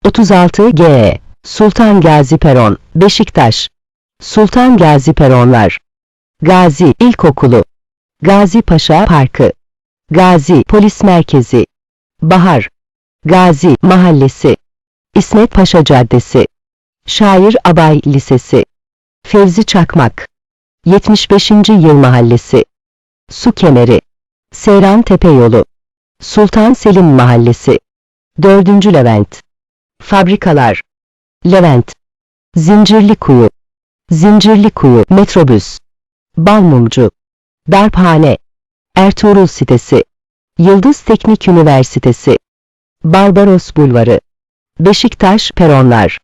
36G Sultan Gazi Peron, Beşiktaş. Sultan Gazi Peronlar. Gazi İlkokulu. Gazi Paşa Parkı. Gazi Polis Merkezi. Bahar. Gazi Mahallesi. İsmet Paşa Caddesi. Şair Abay Lisesi. Fevzi Çakmak. 75. Yıl Mahallesi. Su Kemeri. Seyran Tepe Yolu. Sultan Selim Mahallesi. 4. Levent. Fabrikalar. Levent. Zincirlikuyu. Zincirlikuyu Metrobüs. Balmumcu. Darphane. Ertuğrul Sitesi. Yıldız Teknik Üniversitesi. Barbaros Bulvarı. Beşiktaş Peronlar.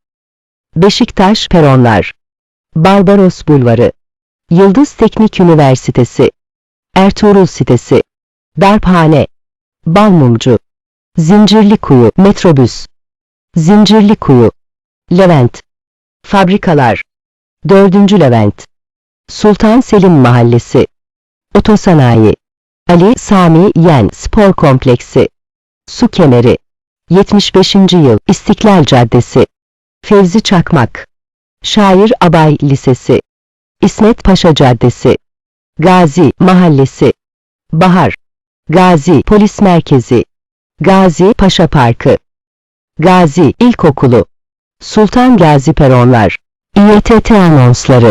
Beşiktaş Peronlar. Barbaros Bulvarı. Yıldız Teknik Üniversitesi. Ertuğrul Sitesi. Darphane. Balmumcu. Zincirlikuyu Metrobüs. Zincirlikuyu. Levent. Fabrikalar. 4. Levent. Sultan Selim Mahallesi. Otosanayi. Ali Sami Yen Spor Kompleksi. Su Kemeri. 75. Yıl İstiklal Caddesi. Fevzi Çakmak. Şair Abay Lisesi. İsmet Paşa Caddesi. Gazi Mahallesi. Bahar. Gazi Polis Merkezi. Gazi Paşa Parkı. Gazi İlkokulu. Sultan Gazi Peronlar. İETT anonsları.